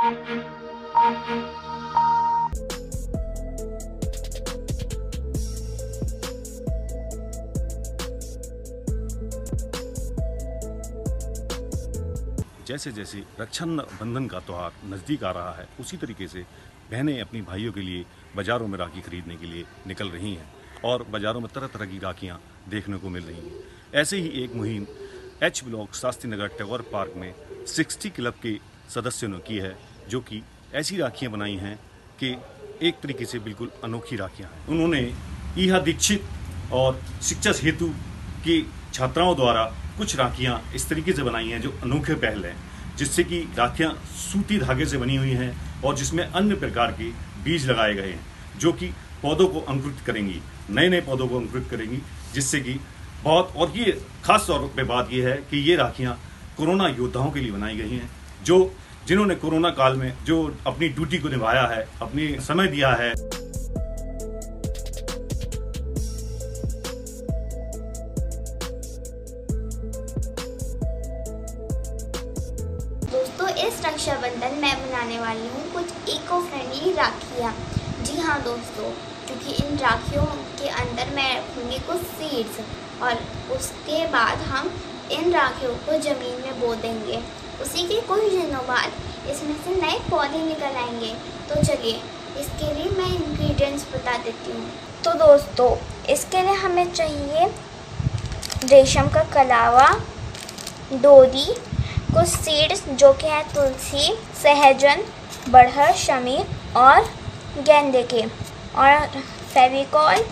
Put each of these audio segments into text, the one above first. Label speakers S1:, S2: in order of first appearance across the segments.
S1: जैसे जैसे रक्षाबंधन का त्यौहार नज़दीक आ रहा है, उसी तरीके से बहनें अपनी भाइयों के लिए बाज़ारों में राखी खरीदने के लिए निकल रही हैं और बाज़ारों में तरह तरह की राखियाँ देखने को मिल रही हैं। ऐसे ही एक मुहिम H block Shastri Nagar Tagore park में 60 क्लब के सदस्यों ने की है, जो कि ऐसी राखियाँ बनाई हैं कि एक तरीके से बिल्कुल अनोखी राखियाँ हैं। उन्होंने ईहा दीक्षित और शिक्षा हेतु की छात्राओं द्वारा कुछ राखियाँ इस तरीके से बनाई हैं जो अनोखे पहल हैं, जिससे कि राखियाँ सूती धागे से बनी हुई हैं और जिसमें अन्य प्रकार के बीज लगाए गए हैं, जो कि पौधों को अंकुरित करेंगी, नए नए पौधों को अंकुरित करेंगी, जिससे कि बहुत, और ये खास तौर पे बात ये है कि ये राखियाँ कोरोना योद्धाओं के लिए बनाई गई हैं, जिन्होंने कोरोना काल में जो अपनी ड्यूटी को निभाया है, अपनी समय दिया है।
S2: दोस्तों, इस रक्षाबंधन मैं बनाने वाली हूँ कुछ इको फ्रेंडली राखियाँ। जी हाँ दोस्तों, क्योंकि इन राखियों के अंदर मैं रखूँगी कुछ सीड्स और उसके बाद हम इन राखियों को ज़मीन में बो देंगे। उसी के कुछ दिनों बाद इसमें से नए पौधे निकल आएंगे। तो चलिए इसके लिए मैं इंग्रेडिएंट्स बता देती हूँ। तो दोस्तों, इसके लिए हमें चाहिए रेशम का कलावा, डोरी, कुछ सीड्स जो कि है तुलसी, सहजन, बड़हर, शमी और गेंदे के, और फेविकॉल,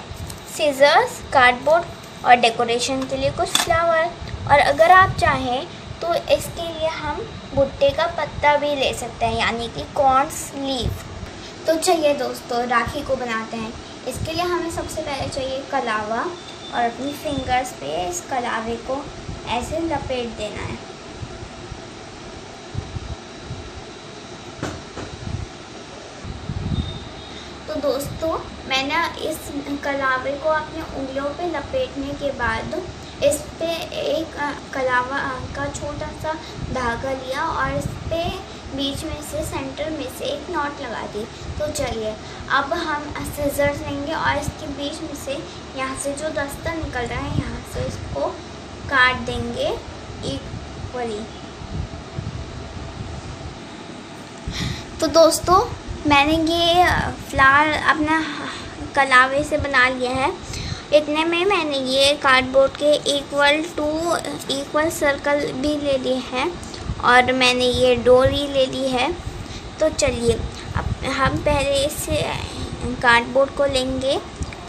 S2: सीजर्स, कार्डबोर्ड और डेकोरेशन के लिए कुछ फ्लावर। और अगर आप चाहें तो इसके लिए हम भुट्टे का पत्ता भी ले सकते हैं, यानी कि कॉर्न्स लीफ। तो चलिए दोस्तों, राखी को बनाते हैं। इसके लिए हमें सबसे पहले चाहिए कलावा और अपनी फिंगर्स पे इस कलावे को ऐसे लपेट देना है। तो दोस्तों, मैंने इस कलावे को अपनी उंगलियों पे लपेटने के बाद इस पे एक कलावा का छोटा सा धागा लिया और इस पे बीच में से, सेंटर में से एक नॉट लगा दी। तो चलिए अब हम सीजर्स लेंगे और इसके बीच में से, यहाँ से जो रास्ता निकल रहा है, यहाँ से इसको काट देंगे इक्वली। तो दोस्तों, मैंने ये फ्लावर अपना कलावे से बना लिया है। इतने में मैंने ये कार्डबोर्ड के इक्वल सर्कल भी ले लिए हैं और मैंने ये डोरी ले ली है। तो चलिए अब हम पहले इस कार्डबोर्ड को लेंगे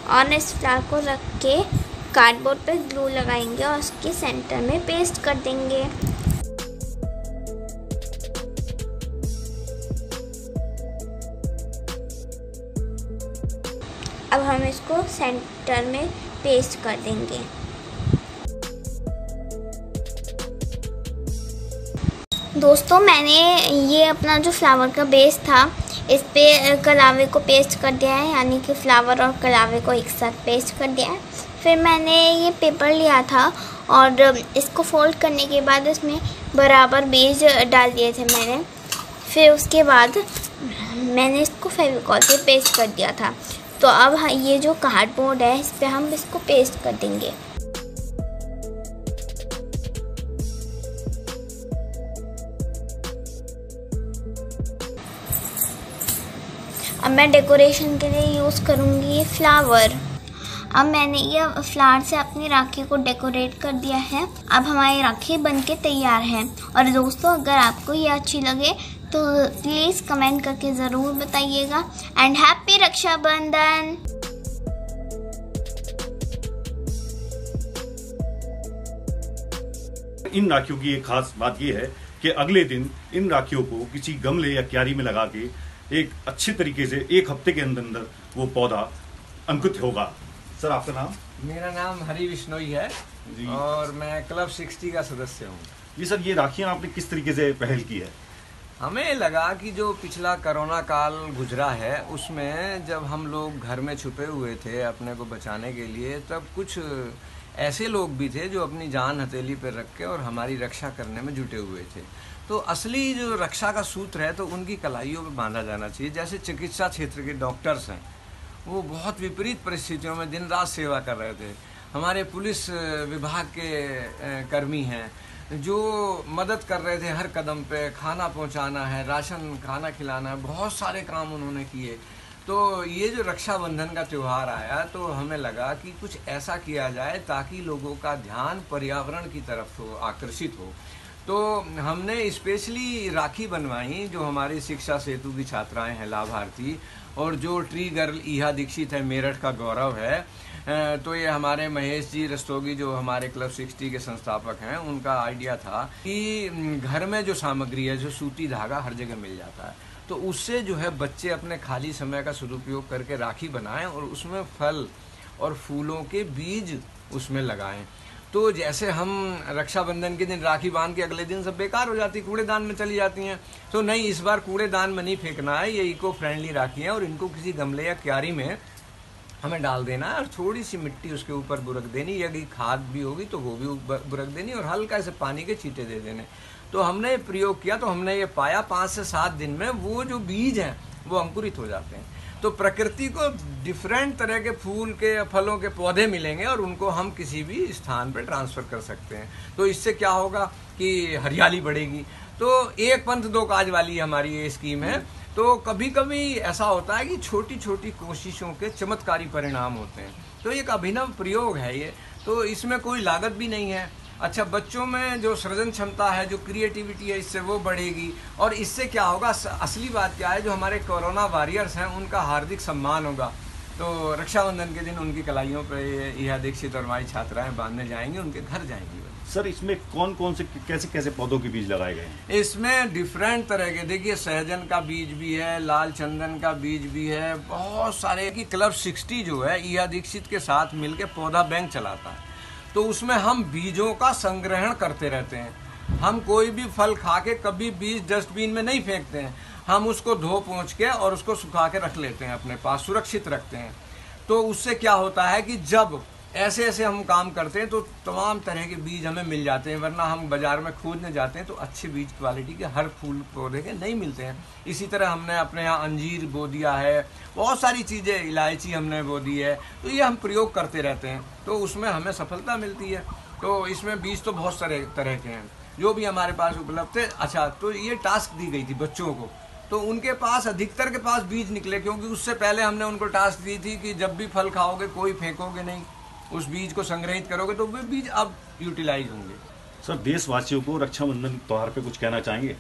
S2: और इस फ्लावर को रख के कार्डबोर्ड पे ग्लू लगाएंगे और उसके सेंटर में पेस्ट कर देंगे। अब हम इसको सेंटर में पेस्ट कर देंगे। दोस्तों, मैंने ये अपना जो फ्लावर का बेस था, इस पे कलावे को पेस्ट कर दिया है, यानी कि फ्लावर और कलावे को एक साथ पेस्ट कर दिया है। फिर मैंने ये पेपर लिया था और इसको फोल्ड करने के बाद इसमें बराबर बीज डाल दिए थे मैंने। फिर उसके बाद मैंने इसको फेविकॉल से पेस्ट कर दिया था। तो अब ये जो कार्डबोर्ड है, इस पे हम इसको पेस्ट कर देंगे। अब मैं डेकोरेशन के लिए यूज़ करूँगी फ्लावर। अब मैंने ये फ्लावर से अपनी राखी को डेकोरेट कर दिया है। अब हमारी राखी बनके तैयार है। और दोस्तों, अगर आपको ये अच्छी लगे तो प्लीज़ कमेंट करके ज़रूर बताइएगा। And happy Rakshabandhan.
S1: इन राखियों की एक खास बात यह है कि अगले दिन इन राखियों को किसी गमले या क्यारी में लगा के एक अच्छे तरीके से 1 हफ्ते के अंदर अंदर वो पौधा अंकुरित होगा। सर, आपका नाम?
S3: मेरा नाम हरी बिश्नोई है और मैं क्लब 60 का सदस्य हूँ।
S1: जी सर, ये राखियाँ आपने किस तरीके से पहल की है?
S3: हमें लगा कि जो पिछला कोरोना काल गुजरा है, उसमें जब हम लोग घर में छुपे हुए थे अपने को बचाने के लिए, तब कुछ ऐसे लोग भी थे जो अपनी जान हथेली पर रख के और हमारी रक्षा करने में जुटे हुए थे। तो असली जो रक्षा का सूत्र है तो उनकी कलाइयों पे बांधा जाना चाहिए। जैसे चिकित्सा क्षेत्र के डॉक्टर्स हैं, वो बहुत विपरीत परिस्थितियों में दिन रात सेवा कर रहे थे। हमारे पुलिस विभाग के कर्मी हैं जो मदद कर रहे थे हर कदम पे, खाना पहुंचाना है, राशन खाना खिलाना है, बहुत सारे काम उन्होंने किए। तो ये जो रक्षाबंधन का त्यौहार आया तो हमें लगा कि कुछ ऐसा किया जाए ताकि लोगों का ध्यान पर्यावरण की तरफ हो, आकर्षित हो। तो हमने स्पेशली राखी बनवाई, जो हमारी शिक्षा सेतु की छात्राएं हैं लाभार्थी, और जो ट्री गर्ल ईहा दीक्षित है, मेरठ का गौरव है। तो ये हमारे महेश जी रस्तोगी जो हमारे क्लब 60 के संस्थापक हैं, उनका आइडिया था कि घर में जो सामग्री है, जो सूती धागा हर जगह मिल जाता है, तो उससे जो है बच्चे अपने खाली समय का सदुपयोग करके राखी बनाएं और उसमें फल और फूलों के बीज उसमें लगाएं। तो जैसे हम रक्षाबंधन के दिन राखी बांध के अगले दिन सब बेकार हो जाती, कूड़ेदान में चली जाती हैं। तो नहीं, इस बार कूड़ेदान में नहीं फेंकना है, ये इको फ्रेंडली राखी है और इनको किसी गमले या क्यारी में हमें डाल देना है और थोड़ी सी मिट्टी उसके ऊपर बुरक देनी, यदि खाद भी होगी तो वो भी बुरक देनी और हल्का से पानी के छींटे दे देने। तो हमने ये प्रयोग किया तो हमने ये पाया 5 से 7 दिन में वो जो बीज हैं वो अंकुरित हो जाते हैं। तो प्रकृति को डिफरेंट तरह के फूल के, फलों के पौधे मिलेंगे और उनको हम किसी भी स्थान पर ट्रांसफ़र कर सकते हैं। तो इससे क्या होगा कि हरियाली बढ़ेगी। तो एक पंथ दो काज वाली हमारी ये स्कीम है। तो कभी कभी ऐसा होता है कि छोटी छोटी कोशिशों के चमत्कारी परिणाम होते हैं। तो एक अभिनव प्रयोग है ये, तो इसमें कोई लागत भी नहीं है। अच्छा, बच्चों में जो सृजन क्षमता है, जो क्रिएटिविटी है, इससे वो बढ़ेगी। और इससे क्या होगा, असली बात क्या है, जो हमारे कोरोना वॉरियर्स हैं उनका हार्दिक सम्मान होगा। तो रक्षाबंधन के दिन उनकी कलाइयों पे ईहा दीक्षित और हमारी छात्राएं बांधने जाएंगी, उनके घर जाएंगी।
S1: सर, इसमें कौन कौन से कैसे कैसे पौधों के बीज लगाए गए हैं?
S3: इसमें डिफरेंट तरह के, देखिए सहजन का बीज भी है, लाल चंदन का बीज भी है, बहुत सारे की क्लब 60 जो है ईहा दीक्षित के साथ मिलकर पौधा बैंक चलाता है। तो उसमें हम बीजों का संग्रहण करते रहते हैं। हम कोई भी फल खा के कभी बीज डस्टबिन में नहीं फेंकते हैं, हम उसको धो पोंछ के और उसको सुखा के रख लेते हैं, अपने पास सुरक्षित रखते हैं। तो उससे क्या होता है कि जब ऐसे ऐसे हम काम करते हैं तो तमाम तरह के बीज हमें मिल जाते हैं, वरना हम बाजार में खोजने जाते हैं तो अच्छे बीज क्वालिटी के हर फूल पौधे के नहीं मिलते हैं। इसी तरह हमने अपने यहाँ अंजीर बो दिया है, बहुत सारी चीज़ें, इलायची हमने बो दी है। तो ये हम प्रयोग करते रहते हैं, तो उसमें हमें सफलता मिलती है। तो इसमें बीज तो बहुत सारे तरह के हैं जो भी हमारे पास उपलब्ध थे। अच्छा, तो ये टास्क दी गई थी बच्चों को, तो उनके पास अधिकतर के पास बीज निकले, क्योंकि उससे पहले हमने उनको टास्क दी थी कि जब भी फल खाओगे कोई फेंकोगे नहीं, उस बीज को संग्रहित करोगे तो वे बीज अब यूटिलाइज होंगे।
S1: सर, देशवासियों को रक्षाबंधन त्योहार पे कुछ कहना चाहेंगे?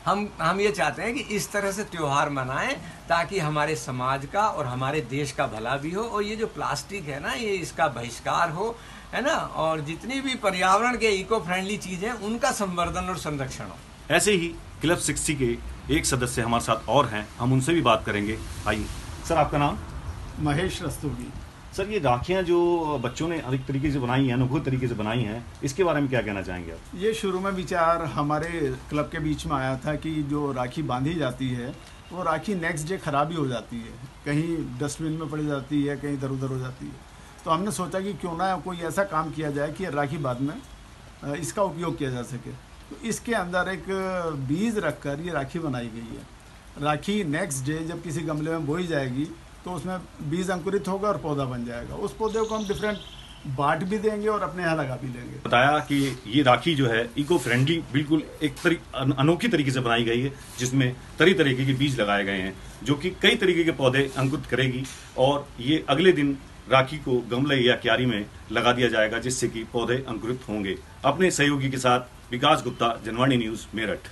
S3: हम ये चाहते हैं कि इस तरह से त्योहार मनाएं ताकि हमारे समाज का और हमारे देश का भला भी हो, और ये जो प्लास्टिक है ना, ये इसका बहिष्कार हो, है ना, और जितनी भी पर्यावरण के इको फ्रेंडली चीजें उनका संवर्धन और संरक्षण हो।
S1: ऐसे ही क्लब 60 के एक सदस्य हमारे साथ और हैं, हम उनसे भी बात करेंगे। आइए सर, आपका नाम?
S4: महेश रस्तोगी।
S1: सर, ये राखियाँ जो बच्चों ने अधिक तरीके से बनाई हैं, अनोखे तरीके से बनाई हैं, इसके बारे में क्या कहना चाहेंगे आप?
S4: ये शुरू में विचार हमारे क्लब के बीच में आया था कि जो राखी बांधी जाती है वो राखी नेक्स्ट डे ख़राब ही हो जाती है, कहीं डस्टबिन में पड़ जाती है, कहीं इधर उधर हो जाती है। तो हमने सोचा कि क्यों ना कोई ऐसा काम किया जाए कि राखी बाद में इसका उपयोग किया जा सके। तो इसके अंदर एक बीज रखकर ये राखी बनाई गई है। राखी नेक्स्ट डे जब किसी गमले में बोई जाएगी तो उसमें बीज अंकुरित होगा और पौधा बन जाएगा। उस पौधे को हम डिफरेंट बांट भी देंगे और अपने यहाँ लगा भी लेंगे।
S1: बताया कि ये राखी जो है इको फ्रेंडली, बिल्कुल एक अनोखी तरीके से बनाई गई है, जिसमें तरह तरीके के बीज लगाए गए हैं जो कि कई तरीके के पौधे अंकुरित करेगी, और ये अगले दिन राखी को गमले या क्यारी में लगा दिया जाएगा, जिससे कि पौधे अंकुरित होंगे। अपने सहयोगी के साथ विकास गुप्ता, जनवाणी न्यूज़, मेरठ।